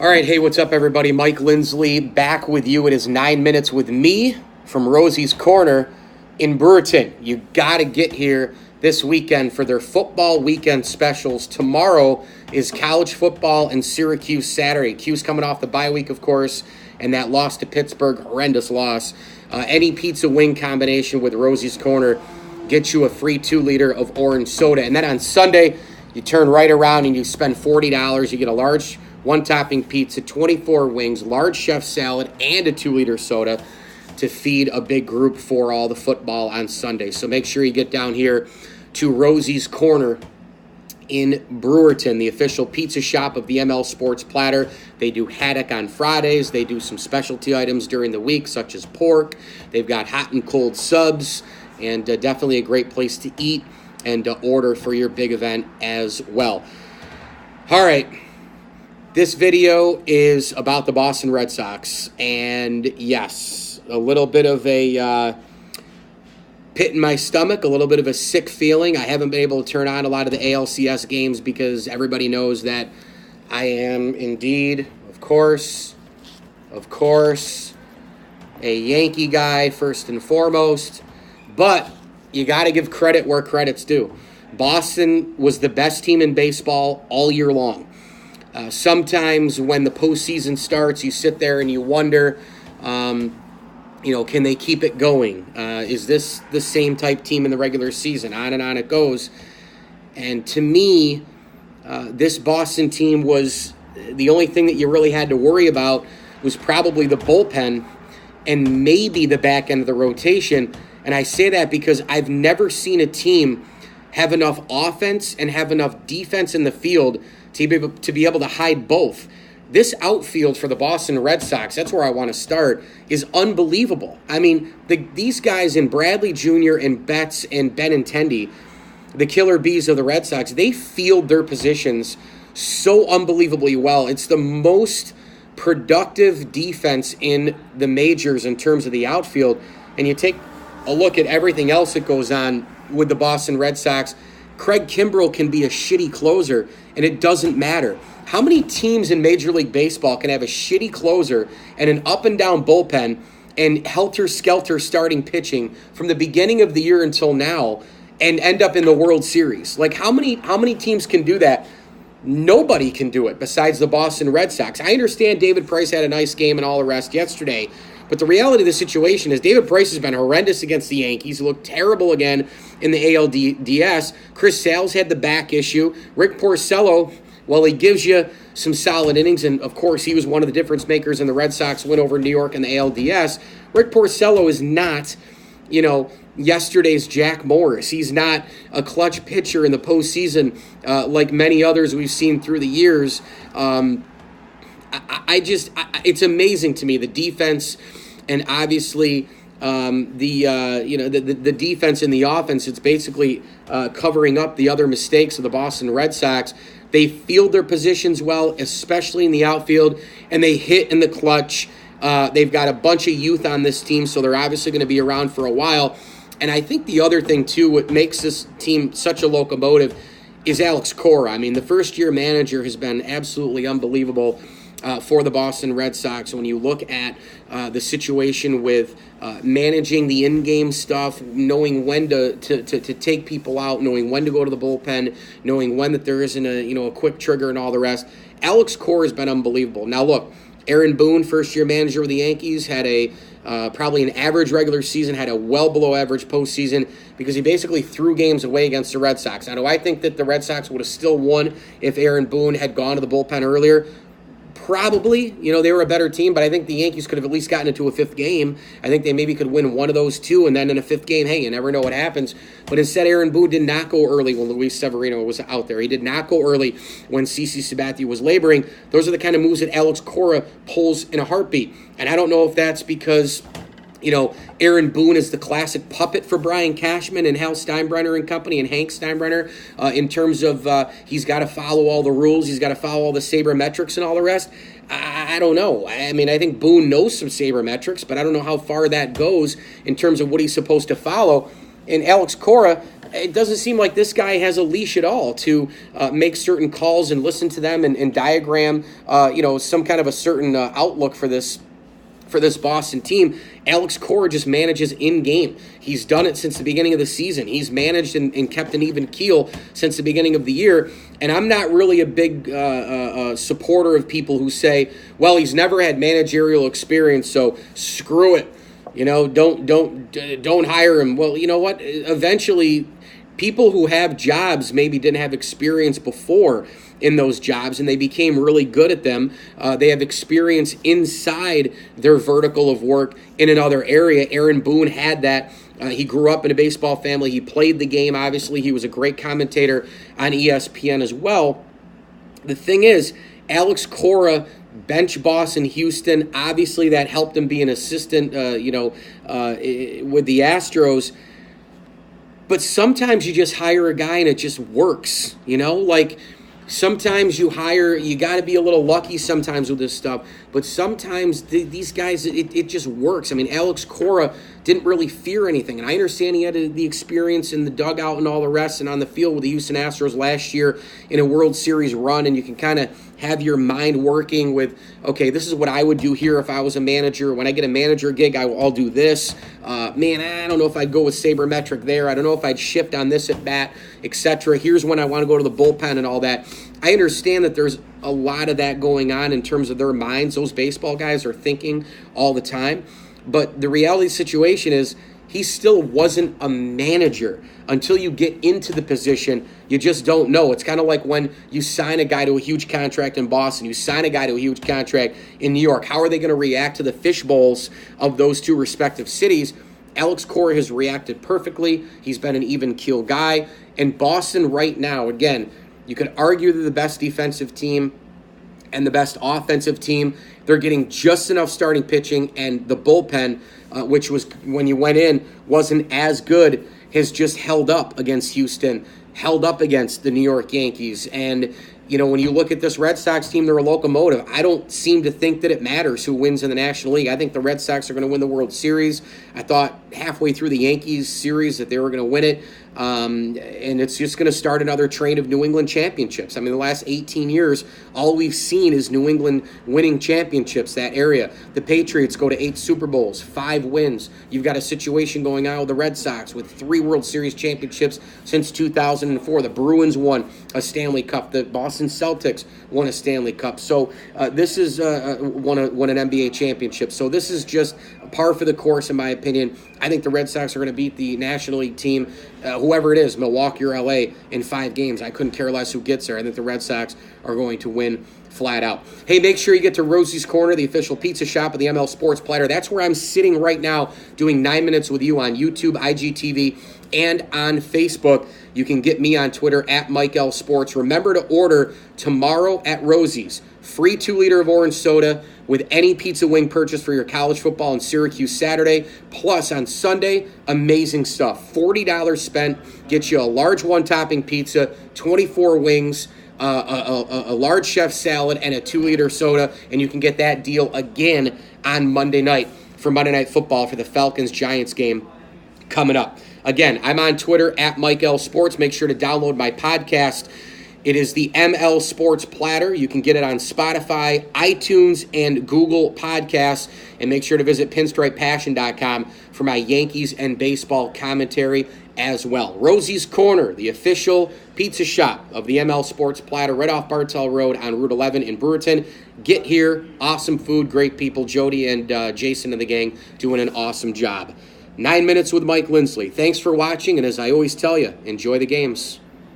All right, hey, what's up, everybody? Mike Lindsley back with you. It is 9 minutes with me from Rosie's Corner in Brewerton. You got to get here this weekend for their football weekend specials. Tomorrow is college football and Syracuse Saturday. Q's coming off the bye week, of course, and that loss to Pittsburgh, horrendous loss. Any pizza wing combination with Rosie's Corner gets you a free 2-liter of orange soda. And then on Sunday, you turn right around and you spend $40. You get a large one-topping pizza, 24 wings, large chef salad, and a 2-liter soda to feed a big group for all the football on Sunday. So make sure you get down here to Rosie's Corner in Brewerton, the official pizza shop of the ML Sports Platter. They do haddock on Fridays. They do some specialty items during the week, such as pork. They've got hot and cold subs, and definitely a great place to eat and order for your big event as well. All right. This video is about the Boston Red Sox, and yes, a little bit of a pit in my stomach, a little bit of a sick feeling. I haven't been able to turn on a lot of the ALCS games because everybody knows that I am indeed, of course, a Yankee guy first and foremost, but you got to give credit where credit's due. Boston was the best team in baseball all year long. Sometimes when the postseason starts, you sit there and you wonder, can they keep it going? Is this the same type team in the regular season? On and on it goes. And to me, this Boston team was the only thing that you really had to worry about was probably the bullpen and maybe the back end of the rotation. And I say that because I've never seen a team have enough offense and have enough defense in the field to be able to hide both. This outfield for the Boston Red Sox, that's where I want to start, is unbelievable. I mean, these guys in Bradley Jr. and Betts and Benintendi, the killer bees of the Red Sox, they field their positions so unbelievably well. It's the most productive defense in the majors in terms of the outfield. And you take a look at everything else that goes on with the Boston Red Sox. Craig Kimbrell can be a shitty closer, and it doesn't matter. How many teams in Major League Baseball can have a shitty closer and an up-and-down bullpen and helter-skelter starting pitching from the beginning of the year until now and end up in the World Series? Like, how many teams can do that? Nobody can do it besides the Boston Red Sox. I understand David Price had a nice game and all the rest yesterday, but the reality of the situation is David Price has been horrendous against the Yankees. He looked terrible again in the ALDS. Chris Sale's had the back issue. Rick Porcello, well, he gives you some solid innings, and of course he was one of the difference makers in the Red Sox win over New York in the ALDS. Rick Porcello is not, yesterday's Jack Morris. He's not a clutch pitcher in the postseason like many others we've seen through the years. It's amazing to me, the defense, and obviously the defense and the offense. It's basically covering up the other mistakes of the Boston Red Sox. They field their positions well, especially in the outfield, and they hit in the clutch. They've got a bunch of youth on this team, so they're obviously going to be around for a while. And I think the other thing, too, what makes this team such a locomotive is Alex Cora. I mean, the first-year manager has been absolutely unbelievable for the Boston Red Sox. When you look at the situation with managing the in-game stuff, knowing when to take people out, knowing when to go to the bullpen, knowing when that there isn't a quick trigger and all the rest, Alex Cora has been unbelievable. Now, look, Aaron Boone, first-year manager with the Yankees, had probably an average regular season, had a well below average postseason because he basically threw games away against the Red Sox. Now, do I think that the Red Sox would have still won if Aaron Boone had gone to the bullpen earlier? Probably. They were a better team, but I think the Yankees could have at least gotten into a fifth game. I think they maybe could win one of those two, and then in a fifth game, hey, you never know what happens. But instead, Aaron Boone did not go early when Luis Severino was out there. He did not go early when CeCe Sabathia was laboring. Those are the kind of moves that Alex Cora pulls in a heartbeat. And I don't know if that's because Aaron Boone is the classic puppet for Brian Cashman and Hal Steinbrenner and company and Hank Steinbrenner in terms of he's got to follow all the rules, he's got to follow all the sabermetrics and all the rest. I don't know. I mean, I think Boone knows some sabermetrics, but I don't know how far that goes in terms of what he's supposed to follow. And Alex Cora, it doesn't seem like this guy has a leash at all to make certain calls and listen to them and diagram, some kind of a certain outlook for this Boston team. Alex Cora just manages in-game. He's done it since the beginning of the season. He's managed and kept an even keel since the beginning of the year. And I'm not really a big supporter of people who say, well, he's never had managerial experience, so screw it. Don't hire him. Well, you know what? Eventually, people who have jobs maybe didn't have experience before in those jobs, and they became really good at them. They have experience inside their vertical of work in another area. Aaron Boone had that. He grew up in a baseball family. He played the game, obviously. He was a great commentator on ESPN as well. The thing is, Alex Cora, bench boss in Houston, obviously that helped him be an assistant, with the Astros. But sometimes you just hire a guy and it just works, Sometimes you got to be a little lucky sometimes with this stuff, but sometimes these guys, it just works. I mean, Alex Cora didn't really fear anything, and I understand he had the experience in the dugout and all the rest and on the field with the Houston Astros last year in a World Series run, and you can kind of have your mind working with, okay, this is what I would do here if I was a manager. When I get a manager gig, I'll do this. I don't know if I'd go with sabermetric there. I don't know if I'd shift on this at bat, etc. Here's when I want to go to the bullpen and all that. I understand that there's a lot of that going on in terms of their minds. Those baseball guys are thinking all the time. But the reality situation is he still wasn't a manager. Until you get into the position, you just don't know. It's kind of like when you sign a guy to a huge contract in Boston, you sign a guy to a huge contract in New York. How are they going to react to the fishbowls of those two respective cities? Alex Cora has reacted perfectly. He's been an even keel guy. And Boston right now, again, you could argue they're the best defensive team and the best offensive team. They're getting just enough starting pitching, and the bullpen, which was when you went in, wasn't as good, has just held up against Houston, held up against the New York Yankees. And, when you look at this Red Sox team, they're a locomotive. I don't seem to think that it matters who wins in the National League. I think the Red Sox are going to win the World Series. I thought halfway through the Yankees series that they were going to win it. And it's just going to start another train of New England championships. I mean, the last 18 years, all we've seen is New England winning championships, that area. The Patriots go to 8 Super Bowls, 5 wins. You've got a situation going on with the Red Sox with 3 World Series championships since 2004. The Bruins won a Stanley Cup. The Boston Celtics won a Stanley Cup. So this is won an NBA championship. So this is just par for the course, in my opinion. I think the Red Sox are going to beat the National League team, whoever it is, Milwaukee or LA, in 5 games. I couldn't care less who gets there. I think the Red Sox are going to win flat out. Hey, make sure you get to Rosie's Corner, the official pizza shop of the ML Sports Platter. That's where I'm sitting right now doing 9 Minutes with You on YouTube, IGTV, and on Facebook. You can get me on Twitter at Mike L Sports. Remember to order tomorrow at Rosie's. Free 2-liter of orange soda with any pizza wing purchase for your college football in Syracuse Saturday. Plus, on Sunday, amazing stuff. $40 spent gets you a large one-topping pizza, 24 wings, a large chef salad, and a 2-liter soda. And you can get that deal again on Monday night for Monday Night Football for the Falcons-Giants game coming up. Again, I'm on Twitter at Mike L Sports. Make sure to download my podcast. It is the ML Sports Platter. You can get it on Spotify, iTunes, and Google Podcasts. And make sure to visit pinstripepassion.com for my Yankees and baseball commentary as well. Rosie's Corner, the official pizza shop of the ML Sports Platter, right off Bartell Road on Route 11 in Brewerton. Get here. Awesome food, great people. Jody and Jason and the gang doing an awesome job. 9 Minutes with Mike Lindsley. Thanks for watching, and as I always tell you, enjoy the games.